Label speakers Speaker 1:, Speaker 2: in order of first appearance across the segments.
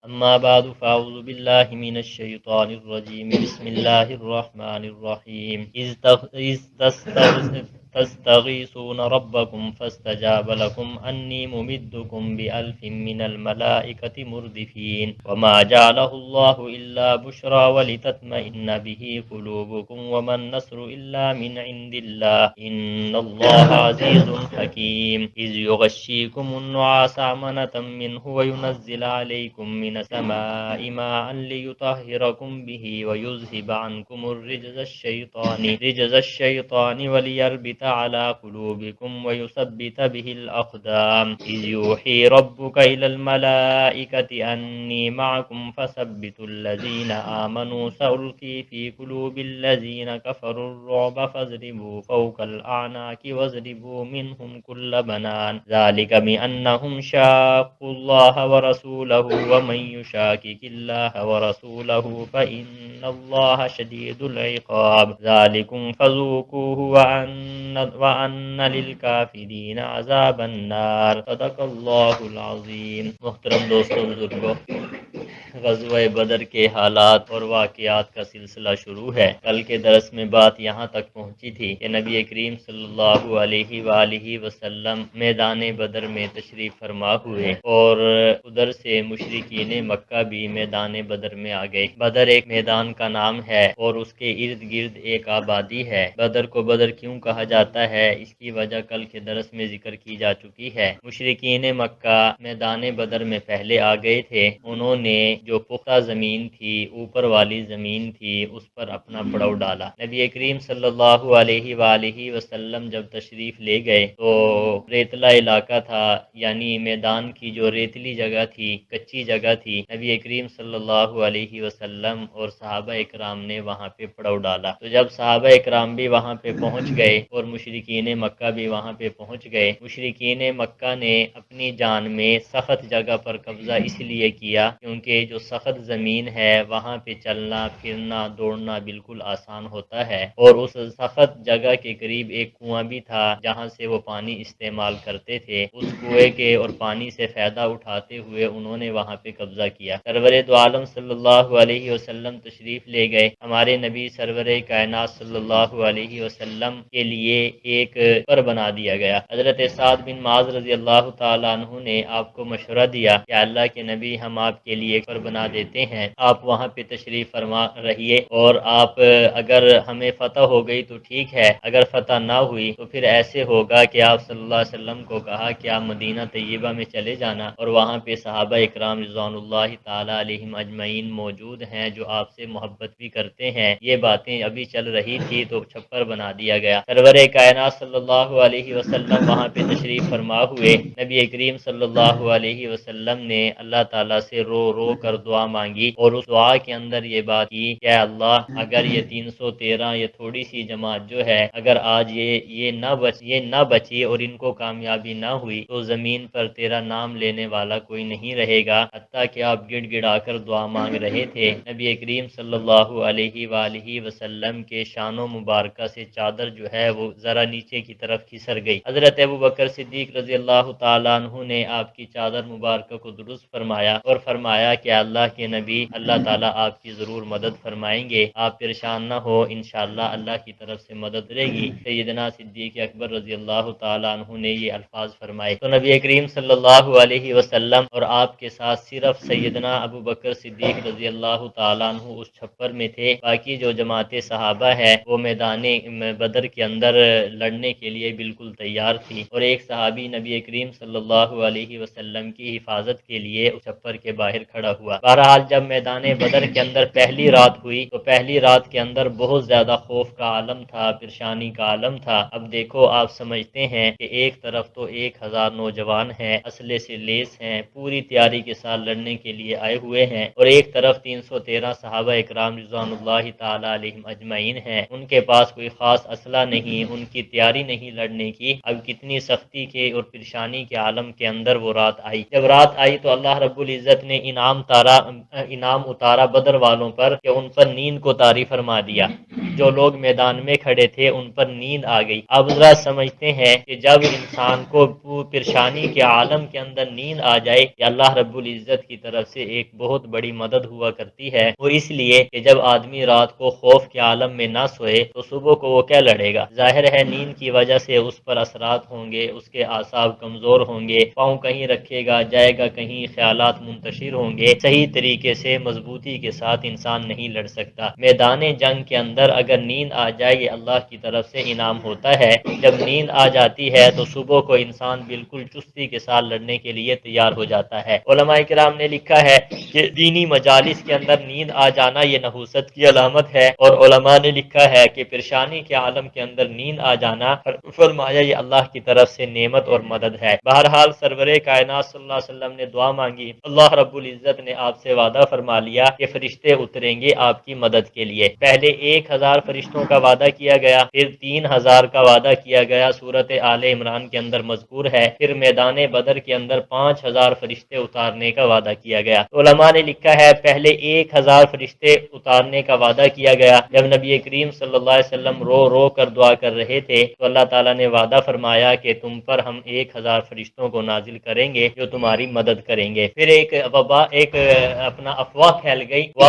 Speaker 1: أما بعد فأعوذ بالله من الشيطان الرجيم بسم الله الرحمن الرحيم إذ تستغيثون ربكم فاستجاب لكم أني ممدكم بألف من الملائكة مردفين وما جعله الله إلا بشرى ولتطمئن به قلوبكم وما النصر إلا من عند الله إن الله عزيز حكيم إذ يغشيكم النعاس أمنة منه وينزل عليكم من السماء ماء ليطهركم به ويذهب عنكم رجز الشيطان وليربط على قلوبكم ويثبت به الأقدام إذ يوحي ربك إلى الملائكة أني معكم فثبتوا الذين آمنوا سألقي في قلوب الذين كفروا الرعب فاضربوا فوق الأعناق واضربوا منهم كل بنان ذلك بأنهم شاقوا الله ورسوله ومن يشاكك الله ورسوله فإن الله شديد العقاب ذلكم فذوقوه وأن للكافرين عذاب النار صدق اللہ العظیم۔ محترم دوستوں بزرگوں، غزوہ بدر کے حالات اور واقعات کا سلسلہ شروع ہے۔ کل کے درس میں بات یہاں تک پہنچی تھی کہ نبی کریم صلی اللہ علیہ وآلہ وسلم میدان بدر میں تشریف فرما ہوئے اور ادھر سے مشرکین مکہ بھی میدان بدر میں آ گئے۔ بدر ایک میدان کا نام ہے اور اس کے ارد گرد ایک آبادی ہے۔ بدر کو بدر کیوں کہا جاتا ہے، اس کی وجہ کل کے درس میں ذکر کی جا چکی ہے۔ مشرکین مکہ میدان بدر میں پہلے آ گئے تھے، انہوں نے جو پختہ زمین تھی، اوپر والی زمین تھی، اس پر اپنا پڑاؤ ڈالا۔ نبی کریم صلی اللہ علیہ وآلہ وسلم جب تشریف لے گئے تو ریتلا علاقہ تھا، یعنی میدان کی جو ریتلی جگہ تھی، کچی جگہ تھی، نبی کریم صلی اللہ علیہ وسلم اور صحابہ اکرام نے وہاں پہ پڑاؤ ڈالا۔ تو جب صحابہ اکرام بھی وہاں پہ پہنچ گئے اور مشرکین مکہ بھی وہاں پہ پہنچ گئے، مشرکین مکہ نے اپنی جان میں سخت جگہ پر قبضہ اس لیے کیا کیونکہ جو سخت زمین ہے وہاں پہ چلنا پھرنا دوڑنا بالکل آسان ہوتا ہے، اور اس سخت جگہ کے قریب ایک کنواں بھی تھا جہاں سے وہ پانی استعمال کرتے تھے۔ اس کنویں کے اور پانی سے فائدہ اٹھاتے ہوئے انہوں نے وہاں پہ قبضہ کیا۔ سرور دو عالم صلی اللہ علیہ وسلم تشریف لے گئے۔ ہمارے نبی سرور کائنات صلی اللہ علیہ وسلم کے لیے ایک پر بنا دیا گیا۔ حضرت سعد بن معاذ رضی اللہ تعالیٰ عنہ نے آپ کو مشورہ دیا کہ اللہ کے نبی ہم آپ کے لیے ایک پر بنا دیتے ہیں، آپ وہاں پہ تشریف فرما رہیے، اور آپ اگر ہمیں فتح ہو گئی تو ٹھیک ہے، اگر فتح نہ ہوئی تو پھر ایسے ہوگا کہ آپ صلی اللہ علیہ وسلم کو کہا کہ آپ مدینہ طیبہ میں چلے جانا، اور وہاں پہ صحابہ اکرام رضوان اللہ تعالی علیہم اجمعین موجود ہیں جو آپ سے محبت بھی کرتے ہیں۔ یہ باتیں ابھی چل رہی تھی تو چھپر بنا دیا گیا۔ سرور کائنات صلی اللہ علیہ وسلم وہاں پہ تشریف فرما ہوئے۔ نبی کریم صلی اللہ علیہ وسلم نے اللہ تعالیٰ سے رو رو کر دعا مانگی، اور اس دعا کے اندر یہ بات کی کہ اے اللہ اگر یہ 313 یہ تھوڑی سی جماعت جو ہے اگر آج یہ نہ بچی اور ان کو کامیابی نہ ہوئی تو زمین پر تیرا نام لینے والا کوئی نہیں رہے گا، حتیٰ کہ آپ گڑ گڑا کر دعا مانگ رہے تھے۔ نبی کریم صلی اللہ علیہ وآلہ وسلم کے شان و مبارکہ سے چادر جو ہے وہ ذرا نیچے کی طرف کھسر گئی۔ حضرت ابوبکر صدیق رضی اللہ تعالیٰ عنہ نے آپ کی چادر مبارکہ کو درست فرمایا اور فرمایا کہ اللہ کے نبی اللہ تعالیٰ آپ کی ضرور مدد فرمائیں گے، آپ پریشان نہ ہو، انشاءاللہ اللہ کی طرف سے مدد رہے گی۔ سیدنا صدیق اکبر رضی اللہ تعالیٰ عنہ نے یہ الفاظ فرمائے تو نبی کریم صلی اللہ علیہ وسلم اور آپ کے ساتھ صرف سیدنا ابوبکر صدیق رضی اللہ تعالیٰ عنہ اس چھپر میں تھے، باقی جو جماعت صحابہ ہے وہ میدان بدر کے اندر لڑنے کے لیے بالکل تیار تھی، اور ایک صحابی نبی کریم صلی اللہ علیہ وسلم کی حفاظت کے لیے اس چھپر کے باہر کھڑا ہوا۔ بہرحال جب میدان بدر کے اندر پہلی رات ہوئی تو پہلی رات کے اندر بہت زیادہ خوف کا عالم تھا، پریشانی کا عالم تھا۔ اب دیکھو آپ سمجھتے ہیں کہ ایک طرف تو 1000 نوجوان ہیں، اسلحے سے لیس ہیں، پوری تیاری کے ساتھ لڑنے کے لیے آئے ہوئے ہیں، اور ایک طرف 313 صحابہ اکرام رضوان اللہ تعالی علیہم اجمعین ہیں، ان کے پاس کوئی خاص اسلحہ نہیں، ان کی تیاری نہیں لڑنے کی۔ اب کتنی سختی کے اور پریشانی کے عالم کے اندر وہ رات آئی۔ جب رات آئی تو اللہ رب العزت نے انعام انعام اتارا بدر والوں پر کہ ان پر نیند کو طاری فرما دیا، جو لوگ میدان میں کھڑے تھے ان پر نیند آ گئی۔ اب ذرا سمجھتے ہیں کہ جب انسان کو پریشانی کے عالم کے اندر نیند آ جائے، کہ اللہ رب العزت کی طرف سے ایک بہت بڑی مدد ہوا کرتی ہے، وہ اس لیے کہ جب آدمی رات کو خوف کے عالم میں نہ سوئے تو صبح کو وہ کیا لڑے گا؟ ظاہر ہے نیند کی وجہ سے اس پر اثرات ہوں گے، اس کے اعصاب کمزور ہوں گے، پاؤں کہیں رکھے گا جائے گا کہیں، خیالات منتشر ہوں گے، صحیح طریقے سے مضبوطی کے ساتھ انسان نہیں لڑ سکتا۔ میدان جنگ کے اندر اگر نیند آ جائے یہ اللہ کی طرف سے انعام ہوتا ہے، جب نیند آ جاتی ہے تو صبح کو انسان بالکل چستی کے ساتھ لڑنے کے لیے تیار ہو جاتا ہے۔ علماء کرام نے لکھا ہے کہ دینی مجالس کے اندر نیند آ جانا یہ نحوست کی علامت ہے، اور علماء نے لکھا ہے کہ پریشانی کے عالم کے اندر نیند آ جانا، فرمایا یہ اللہ کی طرف سے نعمت اور مدد ہے۔ بہرحال سرور کائنات صلی اللہ علیہ وسلم نے دعا مانگی، اللہ رب العزت نے آپ سے وعدہ فرما لیا کہ فرشتے اتریں گے آپ کی مدد کے لیے۔ پہلے 1000 فرشتوں کا وعدہ کیا گیا، پھر 3000 کا وعدہ کیا گیا، سورت آل عمران کے اندر مذکور ہے، پھر میدان بدر کے اندر 5000 فرشتے اتارنے کا وعدہ کیا گیا۔ علماء نے لکھا ہے پہلے 1000 فرشتے اتارنے کا وعدہ کیا گیا، جب نبی کریم صلی اللہ علیہ وسلم رو رو کر دعا کر رہے تھے تو اللہ تعالیٰ نے وعدہ فرمایا کہ تم پر ہم 1000 فرشتوں کو نازل کریں گے جو تمہاری مدد کریں گے۔ پھر ایک وبا، ایک اپنا افواہ پھیل گئی، وہ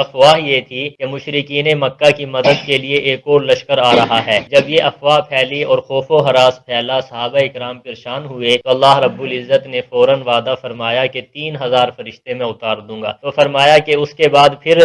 Speaker 1: افواہ یہ تھی کہ مشرکین مکہ کی مدد کے لیے ایک اور لشکر آ رہا ہے۔ جب یہ افواہ پھیلی اور خوف و ہراس پھیلا، صحابہ اکرام پریشان ہوئے، تو اللہ رب العزت نے فوراً وعدہ فرمایا کہ 3000 فرشتے میں اتار دوں گا۔ تو فرمایا کہ اس کے بعد پھر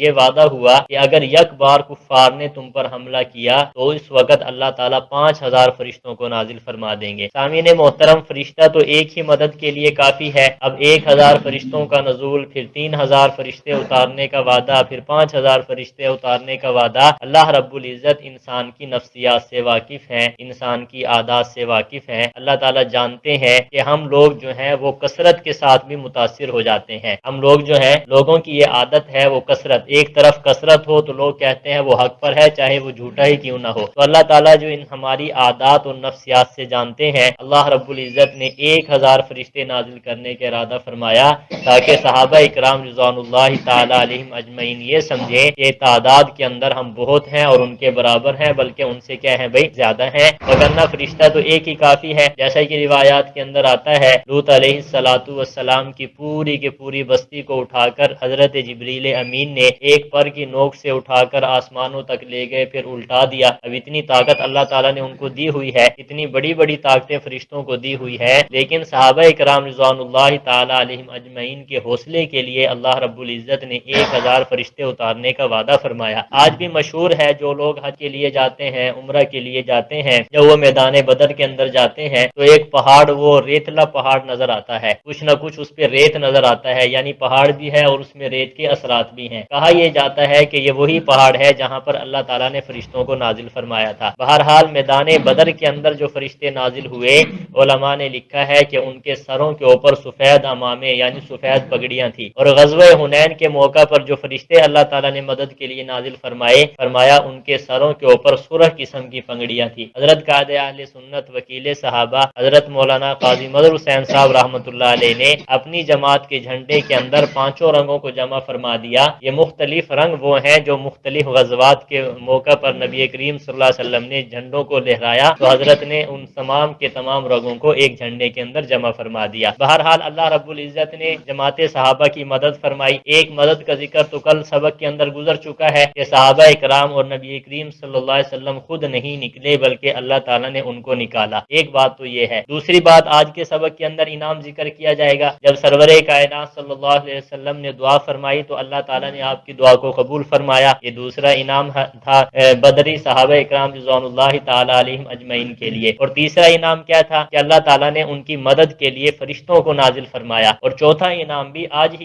Speaker 1: یہ وعدہ ہوا کہ اگر یک بار کفار نے تم پر حملہ کیا تو اس وقت اللہ تعالیٰ 5000 فرشتوں کو نازل فرما دیں گے۔ سامعین محترم، فرشتہ تو ایک ہی مدد کے لیے کافی ہے، اب 1000 فرشتوں کا نزول، پھر 3000 فرشتے اتارنے کا وعدہ، پھر 5000 فرشتے اتارنے کا وعدہ۔ اللہ رب العزت انسان کی نفسیات سے واقف ہیں، انسان کی عادات سے واقف ہیں۔ اللہ تعالیٰ جانتے ہیں کہ ہم لوگ جو ہیں وہ کثرت کے ساتھ بھی متاثر ہو جاتے ہیں۔ ہم لوگ جو ہیں، لوگوں کی یہ عادت ہے وہ کثرت، ایک طرف کثرت ہو تو لوگ کہتے ہیں وہ حق پر ہے چاہے وہ جھوٹا ہی کیوں نہ ہو۔ تو اللہ تعالیٰ جو ان ہماری عادات اور نفسیات سے جانتے ہیں، اللہ رب العزت نے 1000 فرشتے نازل کرنے کا ارادہ فرمایا تاکہ صحابہ اکرام رضوان اللہ تعالی علیہم اجمعین یہ سمجھیں کہ تعداد کے اندر ہم بہت ہیں اور ان کے برابر ہیں، بلکہ ان سے کیا ہے بھائی زیادہ ہیں، وگرنہ فرشتہ تو ایک ہی کافی ہے۔ جیسا کہ روایات کے اندر آتا ہے، لوط علیہ السلام کی پوری بستی کو اٹھا کر حضرت جبریل امین نے ایک پر کی نوک سے اٹھا کر آسمانوں تک لے گئے، پھر الٹا دیا۔ اب اتنی طاقت اللہ تعالیٰ نے ان کو دی ہوئی ہے، اتنی بڑی بڑی طاقتیں فرشتوں کو دی ہوئی ہے، لیکن صحابہ اکرام رضوان اللہ تعالی علیہم اجمعین کے حوصلے کے لیے اللہ رب العزت نے 1000 فرشتے اتارنے کا وعدہ فرمایا۔ آج بھی مشہور ہے، جو لوگ حج کے لیے جاتے ہیں، عمرہ کے لیے جاتے ہیں، جب وہ میدان بدر کے اندر جاتے ہیں تو ایک پہاڑ، وہ ریتلا پہاڑ نظر آتا ہے، کچھ نہ کچھ اس پہ ریت نظر آتا ہے، یعنی پہاڑ بھی ہے اور اس میں ریت کے اثرات بھی ہیں۔ کہا یہ جاتا ہے کہ یہ وہی پہاڑ ہے جہاں پر اللہ تعالیٰ نے فرشتوں کو نازل فرمایا تھا۔ بہرحال میدان بدر کے اندر جو فرشتے نازل ہوئے، علماء نے لکھا ہے کہ ان کے سروں کے اوپر سفید امامے یعنی سفید پگڑیاں تھیں، اور غزوہ حنین کے موقع پر جو فرشتے اللہ تعالیٰ نے مدد کے لیے نازل فرمائے، فرمایا ان کے سروں کے اوپر سرخ قسم کی پگڑیاں تھیں۔ حضرت قائد اہل سنت وکیل صحابہ حضرت مولانا قاضی مظہر حسین صاحب رحمۃ اللہ علیہ نے اپنی جماعت کے جھنڈے کے اندر 5 رنگوں کو جمع فرما دیا۔ یہ مختلف رنگ وہ ہیں جو مختلف غزوات کے موقع پر نبی کریم صلی اللہ علیہ وسلم نے جھنڈوں کو لہرایا، تو حضرت نے ان تمام کے تمام رنگوں کو ایک جھنڈے کے اندر جمع فرما دیا۔ بہرحال اللہ رب العزت نے جماعت صحابہ کی مدد فرمائی۔ ایک مدد کا ذکر تو کل سبق کے اندر گزر چکا ہے کہ صحابہ اکرام اور نبی کریم صلی اللہ علیہ وسلم خود نہیں نکلے بلکہ اللہ تعالیٰ نے ان کو نکالا۔ ایک بات تو یہ ہے۔ دوسری بات آج کے سبق کے اندر انعام ذکر کیا جائے گا، جب سرور کائنات صلی اللہ علیہ وسلم نے دعا فرمائی تو اللہ تعالیٰ نے آپ کی دعا کو قبول فرمایا۔ یہ دوسرا انعام تھا بدری صحابہ اکرام رضوان اللہ تعالی علیہم اجمعین کے لیے۔ اور تیسرا انعام کیا تھا کہ اللہ تعالیٰ نے ان کی مدد کے لیے فرشتوں کو نازل فرمایا۔ اور چوتھا انعام بھی آج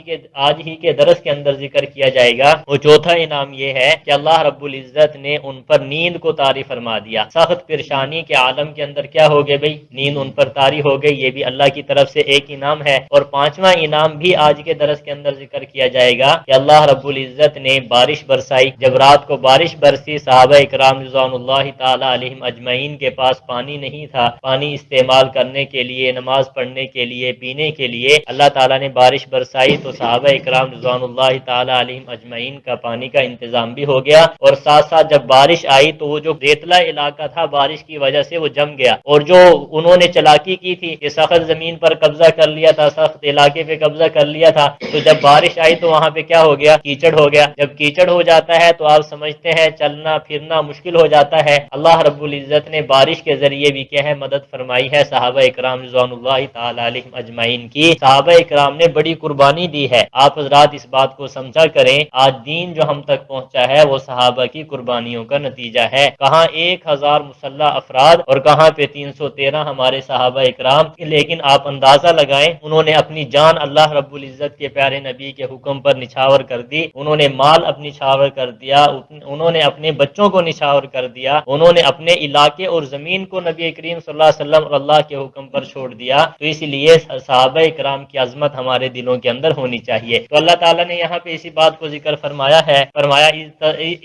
Speaker 1: ہی کے درس کے اندر ذکر کیا جائے گا۔ وہ چوتھا انعام یہ ہے کہ اللہ رب العزت نے ان پر نیند کو طاری فرما دیا۔ سخت پریشانی کے عالم کے اندر کیا ہو گئے بھائی، نیند ان پر طاری ہو گئی۔ یہ بھی اللہ کی طرف سے ایک انعام ہے۔ اور پانچواں انعام بھی آج کے درس کے اندر ذکر کیا جائے گا کہ اللہ رب العزت نے بارش برسائی۔ جب رات کو بارش برسی، صحابہ اکرام رضوان اللہ تعالی علیہم اجمعین کے پاس پانی نہیں تھا، پانی استعمال کرنے کے لیے، نماز پڑھنے کے لیے، پینے کے لیے، اللہ تعالیٰ نے بارش برسائی۔ برسائی تو صحابہ اکرام رضوان اللہ تعالی علیہم اجمعین کا پانی کا انتظام بھی ہو گیا، اور ساتھ ساتھ جب بارش آئی تو وہ جو ریتلا علاقہ تھا بارش کی وجہ سے وہ جم گیا، اور جو انہوں نے چلاکی کی تھی کہ سخت زمین پر قبضہ کر لیا تھا، سخت علاقے پہ قبضہ کر لیا تھا، تو جب بارش آئی تو وہاں پہ کیا ہو گیا؟ کیچڑ ہو گیا۔ جب کیچڑ ہو جاتا ہے تو آپ سمجھتے ہیں چلنا پھرنا مشکل ہو جاتا ہے۔ اللہ رب العزت نے بارش کے ذریعے بھی کیا ہے؟ مدد فرمائی ہے صحابہ اکرام رضوان اللہ تعالی علیہم اجمعین کی۔ صحابہ اکرام نے بڑی قربانی دی ہے۔ آپ حضرات اس بات کو سمجھا کریں، آج دین جو ہم تک پہنچا ہے وہ صحابہ کی قربانیوں کا نتیجہ ہے۔ کہاں 1000 مسلح افراد اور کہاں پہ 313 ہمارے صحابہ اکرام، لیکن آپ اندازہ لگائیں انہوں نے اپنی جان اللہ رب العزت کے پیارے نبی کے حکم پر نچھاور کر دی، انہوں نے مال اپنی نچھاور کر دیا، انہوں نے اپنے بچوں کو نچھاور کر دیا، انہوں نے اپنے علاقے اور زمین کو نبی کریم صلی اللہ علیہ وسلم اور اللہ کے حکم پر چھوڑ دیا۔ تو اس لیے صحابہ اکرام کی عظمت ہمارے دلوں کے اندر ہونی چاہیے۔ تو اللہ تعالیٰ نے یہاں پہ اسی بات کو ذکر فرمایا ہے، فرمایا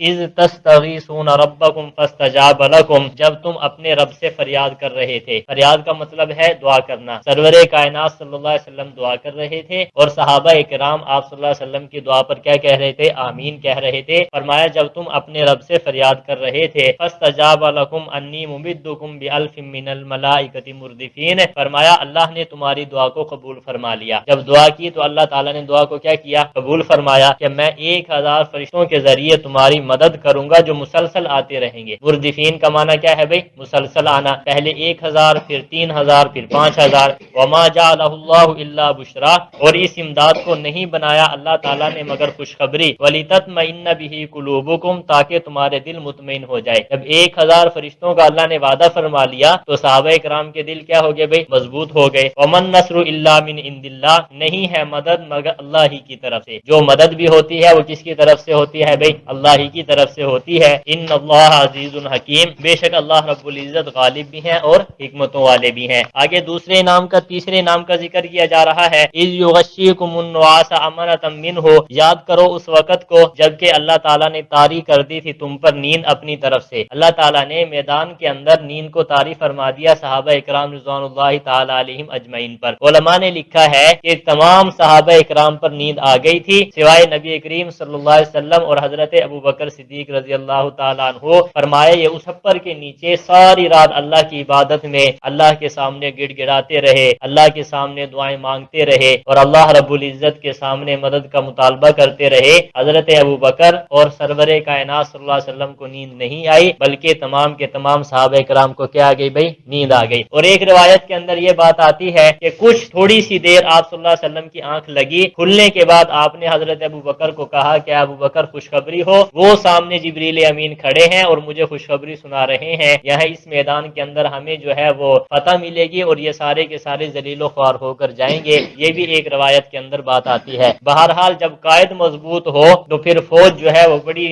Speaker 1: اذ تستغیثون ربکم فاستجاب لکم، جب تم اپنے رب سے فریاد کر رہے تھے۔ فریاد کا مطلب ہے دعا کرنا۔ سرور کائنات صلی اللہ علیہ وسلم دعا کر رہے تھے اور صحابہ اکرام آپ صلی اللہ علیہ وسلم کی دعا پر کیا کہہ رہے تھے؟ آمین کہہ رہے تھے۔ فرمایا جب تم اپنے رب سے فریاد کر رہے تھے، فاستجاب لکم انی ممدکم بالف من الملائکۃ مردفین، فرمایا اللہ نے تمہاری دعا کو قبول فرما لیا۔ جب دعا کی تو اللہ تعالیٰ نے دعا کو کیا کیا؟ قبول فرمایا کہ میں 1000 فرشتوں کے ذریعے تمہاری مدد کروں گا جو مسلسل آتے رہیں گے۔ مردفین کا معنی کیا ہے بھائی؟ مسلسل آنا، پہلے 1000 پھر 3000 پھر 5000۔ وما جعلہ اللہ الا بشرا، اور اس امداد کو نہیں بنایا اللہ تعالیٰ نے مگر خوشخبری، وَلِتَطْمَئِنَّ بِهِ قُلُوبُكُمْ، تاکہ تمہارے دل مطمئن ہو جائے۔ جب 1000 فرشتوں کا اللہ نے وعدہ فرما لیا تو صحابہ اکرام کے دل کیا ہو گئے بھائی؟ مضبوط ہو گئے۔ وَمَن نَّصْرُ إِلَّا مِنْ عِندِ اللَّهِ، نہیں ہے مدد مگر اللہ ہی کی طرف سے۔ جو مدد بھی ہوتی ہے وہ کس کی طرف سے ہوتی ہے بھائی؟ اللہ ہی کی طرف سے ہوتی ہے۔ ان اللہ عزیز حکیم، بے شک اللہ رب العزت غالب بھی ہیں اور حکمتوں والے بھی ہیں۔ آگے دوسرے انعام کا، تیسرے انعام کا ذکر کیا جا رہا ہے، اذ یغشیکم النعاس امنۃ منہ، یاد کرو اس وقت کو جبکہ اللہ تعالیٰ نے طاری کر دی تھی تم پر نیند اپنی طرف سے۔ اللہ تعالیٰ نے میدان کے اندر نیند کو طاری فرما دیا صحابہ اکرام رضوان اللہ تعالی علیہم اجمعین پر۔ علماء نے لکھا ہے کہ تمام صحابہ اکرام پر نیند آ گئی تھی سوائے نبی کریم صلی اللہ علیہ وسلم اور حضرت ابوبکر صدیق رضی اللہ تعالیٰ عنہ۔ فرمایا یہ اس چھپر کے نیچے ساری رات اللہ کی عبادت میں اللہ کے سامنے گڑ گڑاتے رہے، اللہ کے سامنے دعائیں مانگتے رہے اور اللہ رب العزت کے سامنے مدد کا مطالبہ کرتے رہے۔ حضرت ابوبکر اور سرور کائنات صلی اللہ علیہ وسلم کو نیند نہیں آئی، بلکہ تمام کے تمام صحابہ کرام کو کیا آ گئی بھائی؟ نیند آ گئی۔ اور ایک روایت کے اندر یہ بات آتی ہے کہ کچھ تھوڑی سی دیر آپ صلی اللہ علیہ وسلم کی آنکھ لگی، کھلنے کے بعد آپ نے حضرت ابوبکر کو کہا کہ ابوبکر خوشخبری ہو، وہ سامنے جبریل امین کھڑے ہیں اور مجھے خوشخبری سنا رہے ہیں، یہاں اس میدان کے اندر ہمیں جو ہے وہ فتح ملے گی اور یہ سارے کے سارے ذلیل و خوار ہو کر جائیں گے۔ یہ بھی ایک روایت کے اندر بات آتی ہے۔ بہرحال جب قائد مضبوط ہو تو پھر فوج جو ہے وہ بڑی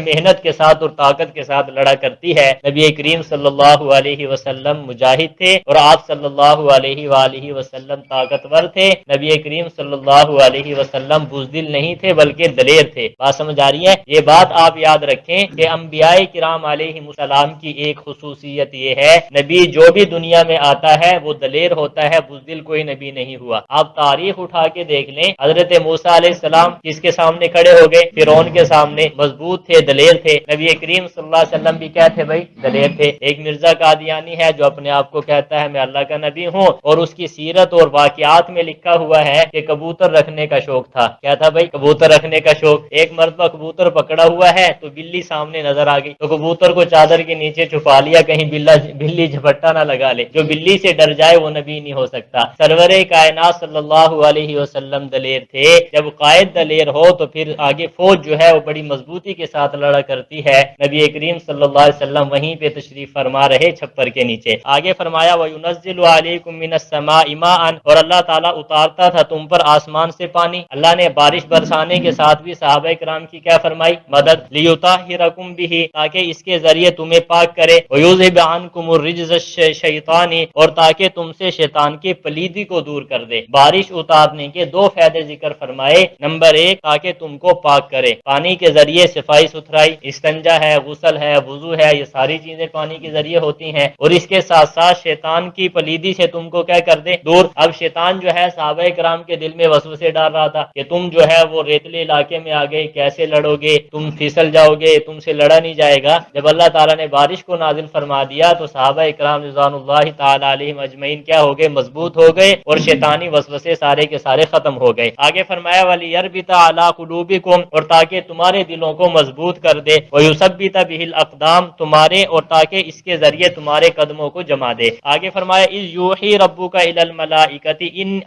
Speaker 1: محنت کے ساتھ اور طاقت کے ساتھ لڑا کرتی ہے۔ نبی کریم صلی اللہ علیہ وسلم مجاہد تھے اور آپ صلی اللہ علیہ وآلہ وسلم طاقتور تھے۔ نبی کریم صلی اللہ علیہ وسلم بزدل نہیں تھے بلکہ دلیر تھے۔ بات سمجھ آ رہی ہے؟ یہ بات آپ یاد رکھیں کہ انبیاء کرام علیہ السلام کی ایک خصوصیت یہ ہے، نبی جو بھی دنیا میں آتا ہے وہ دلیر ہوتا ہے، بزدل کوئی نبی نہیں ہوا۔ آپ تاریخ اٹھا کے دیکھ لیں، حضرت موسیٰ علیہ السلام کس کے سامنے کھڑے ہو گئے؟ فرعون کے سامنے، مضبوط تھے، دلیر تھے۔ نبی کریم صلی اللہ علیہ وسلم بھی کیا تھے بھائی؟ دلیر تھے۔ ایک مرزا قادیانی ہے جو اپنے آپ کو کہتا ہے میں اللہ کا نبی ہوں، اور اس کی سیرت اور واقعات میں لکھا ہوا ہے کہ کبوتر رکھنے کا شوق تھا۔ کیا تھا بھائی؟ کبوتر رکھنے کا شوق۔ ایک مرتبہ کبوتر پکڑا ہوا ہے تو بلی سامنے نظر آ گئی تو کبوتر کو چادر کے نیچے چھپا لیا کہیں بلی جھپٹا نہ لگا لے۔ جو بلی سے ڈر جائے وہ نبی نہیں ہو سکتا۔ سرور کائنات صلی اللہ علیہ وسلم دلیر تھے۔ جب قائد دلیر ہو تو پھر آگے فوج جو ہے وہ بڑی مضبوطی کے ساتھ لڑا کرتی ہے۔ نبی کریم صلی اللہ علیہ وسلم وہیں پہ تشریف فرما رہے چھپر کے نیچے۔ آگے فرمایا وَيُنَزِّلُ عَلَيْكُم مِّنَ السَّمَاءِ مَاءً، اور اللہ تعالیٰ اتارتا تھا تم پر آسمان سے پانی۔ اللہ نے بارش برسانے کے ساتھ بھی صحابہ کرام کی کیا فرمائی؟ مدد۔ لِيُطَهِّرَكُم بِهِ، تاکہ اس کے ذریعے تمہیں پاک کرے۔ وَيُذْهِبَ عَنكُمُ الرِّجْزَ الشَّيْطَانِ، اور تاکہ تم سے شیطان کی پلیدی کو دور کر دے۔ بارش اتارنے کے دو فائدے ذکر فرمائے۔ نمبر 1، تاکہ تم کو پاک کرے، پانی کے ذریعے صفائی ستھرائی، استنجا ہے، غسل ہے، وضو ہے، یہ ساری چیزیں پانی کے ذریعے ہوتی ہیں، اور اس کے ساتھ ساتھ شیطان کی پلیدی سے تم کو کیا کر دے؟ دور۔ اب شیطان جو ہے فرمایا صحابہ کرام کے دل میں وسوسے ڈال رہا تھا کہ تم جو ہے وہ ریتلے علاقے میں آ گئے، کیسے لڑو گے، تم پھسل جاؤ گے، تم سے لڑا نہیں جائے گا۔ جب اللہ تعالیٰ نے بارش کو نازل فرما دیا تو صحابہ کرام رضوان اللہ تعالی علیہم اجمعین کیا ہو گئے؟ مضبوط ہو گئے، اور شیطانی وسوسے سارے کے سارے ختم ہو گئے۔ آگے فرمایا وَلِيَرْبِطَ عَلَىٰ قُلُوبِكُمْ، اور تاکہ تمہارے دلوں کو مضبوط کر دے، وَيُثَبِّتَ بِهِ الْأَقْدَامَ، تمہارے اور تاکہ اس کے ذریعے تمہارے قدموں کو جما دے۔ آگے فرمایا اِذْ يُوحِي رَبُّكَ إِلَى الْمَلَائِكَةِ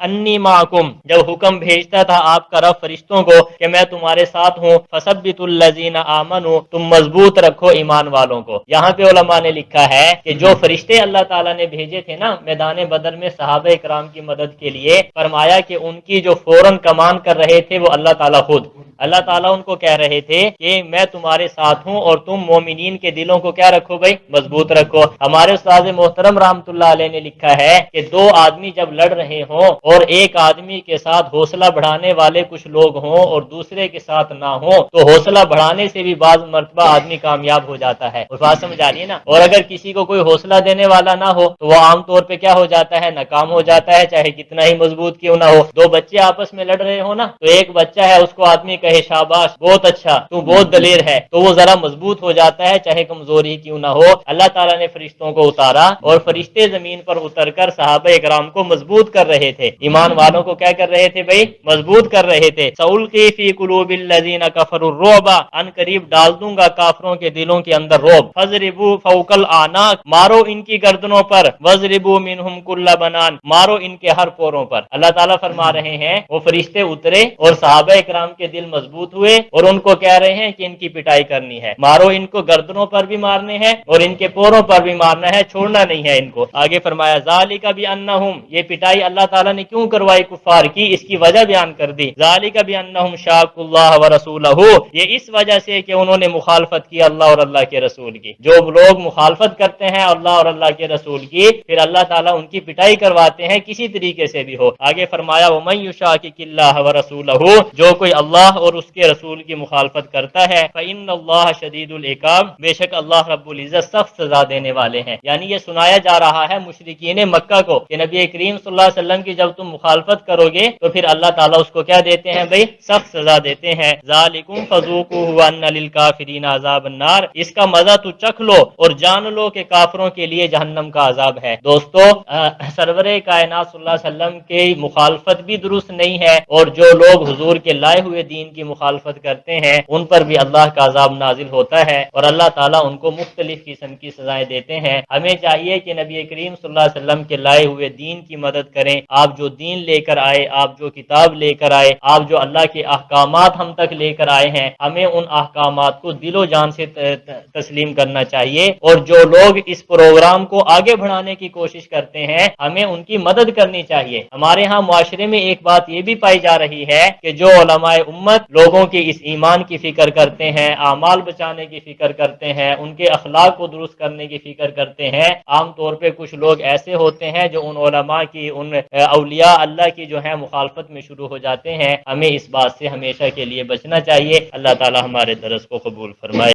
Speaker 1: أَنِّي مَعَكُمْ، جب حکم بھیجتا تھا آپ کا رب فرشتوں کو کہ میں تمہارے ساتھ ہوں، فَثَبِّتُوا الَّذِينَ آمَنُوا، تم مضبوط رکھو ایمان والوں کو۔ یہاں پہ علماء نے لکھا ہے کہ جو فرشتے اللہ تعالیٰ نے بھیجے تھے نا میدان بدر میں صحابہ کرام کی مدد کے لیے، فرمایا کہ ان کی جو فوراً کمان کر رہے تھے وہ اللہ تعالیٰ خود، اللہ تعالیٰ ان کو کہہ رہے تھے کہ میں تمہارے ساتھ ہوں اور تم مومنین کے دلوں کو کیا رکھو بھائی؟ مضبوط رکھو۔ ہمارے استاد محترم رحمت اللہ علیہ نے لکھا ہے کہ دو آدمی جب لڑ رہے ہوں اور ایک آدمی کے ساتھ حوصلہ بڑھانے والے کچھ لوگ ہوں اور دوسرے کے ساتھ نہ ہوں تو حوصلہ بڑھانے سے بھی بعض مرتبہ آدمی کامیاب ہو جاتا ہے، بات سمجھ آ رہی ہے نا؟ اور اگر کسی کو کوئی حوصلہ دینے والا نہ ہو تو وہ عام طور پہ کیا ہو جاتا ہے؟ ناکام ہو جاتا ہے، چاہے کتنا ہی مضبوط کیوں نہ ہو۔ دو بچے آپس میں لڑ رہے ہو نا تو ایک بچہ ہے اس کو آدمی کہے شاباش بہت اچھا تو بہت دلیر ہے تو وہ ذرا مضبوط ہو جاتا ہے چاہے کمزور ہی کیوں نہ ہو۔ اللہ تعالیٰ نے فرشتوں کو اتارا اور فرشتے زمین پر اتر کر صحابہ کرام کو مضبوط کر رہے تھے، ایمان والوں کو کیا کر رہے تھے بھائی؟ مضبوط کر رہے تھے۔ سَأُلْقِي فِي قُلُوبِ الَّذِينَ كَفَرُوا الرُّعْبَ، ان قریب ڈال دوں گا کافروں کے دلوں کے اندر رعب۔ فَاضْرِبُوا فَوْقَ الْأَعْنَاقِ، مارو ان کی گردنوں پر، وَاضْرِبُوا مِنْهُمْ كُلَّ بَنَانٍ، مارو ان کے ہر پوروں پر۔ اللہ تعالیٰ فرما رہے ہیں وہ فرشتے اترے اور صحابہ کرام کے دل مضبوط ہوئے اور ان کو کہہ رہے ہیں کہ ان کی پٹائی کرنی ہے، مارو ان کو، گردنوں پر بھی مارنے ہیں اور ان کے پوروں پر بھی مارنا ہے، چھوڑنا نہیں ہے ان کو۔ آگے فرمایا ذَلِكَ بِأَنَّهُمْ، یہ پٹائی اللہ تعالیٰ نے کیوں کروائی کفار کی؟ اس کی وجہ بیان کر دی۔ ذَلِكَ بِأَنَّهُمْ شَاقُّوا اللَّهَ وَرَسُولَهُ، یہ اس وجہ سے کہ انہوں نے مخالفت کی اللہ اور اللہ کے رسول کی۔ جو لوگ مخالفت کرتے ہیں اللہ اور اللہ کے رسول کی پھر اللہ تعالیٰ ان کی پٹائی کرواتے ہیں کسی طریقے سے بھی ہو۔ آگے فرمایا وَمَن يُشَاقِقِ اللَّهَ وَرَسُولَهُ، جو کوئی اللہ اور اس کے رسول کی مخالفت کرتا ہے فَإِنَّ اللَّهَ شَدِيدُ الْعِقَابِ، بے شک اللہ رب العزت سخت سزا دینے والے ہیں۔ یعنی یہ سنایا جا رہا ہے مشرکین مکہ کو کہ نبی کریم صلی اللہ علیہ وسلم کی جب تم مخالفت کرو گے تو پھر اللہ تعالیٰ اس کو کیا دیتے ہیں بھائی؟ سخت سزا دیتے ہیں۔ ذَلِكُمْ فَذُوقُوهُ وَأَنَّ لِلْكَافِرِينَ عَذَابَ النَّارِ، اس کا مزہ تو چکھ لو اور جان لو کہ کافروں کے لیے جہنم کا عذاب ہے۔ دوستو سرور کائنات صلی اللہ علیہ وسلم کی مخالفت بھی درست نہیں ہے اور جو لوگ حضور کے لائے ہوئے دین کی مخالفت کرتے ہیں ان پر بھی اللہ کا عذاب نازل ہوتا ہے اور اللہ تعالیٰ ان کو مختلف قسم کی سزائیں دیتے ہیں۔ ہمیں چاہیے کہ نبی کریم صلی اللہ علیہ وسلم کے لائے ہوئے دین کی مدد کریں۔ آپ جو دین لے کر آئے، آپ جو کتاب لے کر آئے، آپ جو اللہ کے احکامات ہم تک لے کر آئے ہیں، ہمیں ان احکامات کو دل و جان سے تسلیم کرنا چاہیے، اور جو لوگ اس پروگرام کو آگے بڑھانے کی کوشش کرتے ہیں ہمیں ان کی مدد کرنی چاہیے۔ ہمارے ہاں معاشرے میں ایک بات یہ بھی پائی جا رہی ہے کہ جو علماء امت لوگوں کے اس ایمان کی فکر کرتے ہیں، اعمال بچانے کی فکر کرتے ہیں، ان کے اخلاق کو درست کرنے کی فکر کرتے ہیں، عام طور پہ کچھ لوگ ایسے ہوتے ہیں جو ان علماء کی، ان اولیاء اللہ کی جو ہے مخالفت میں شروع ہو جاتے ہیں۔ ہمیں اس بات سے ہمیشہ کے لیے بچنا چاہیے۔ اللہ تعالی ہمارے درس کو قبول فرمائے۔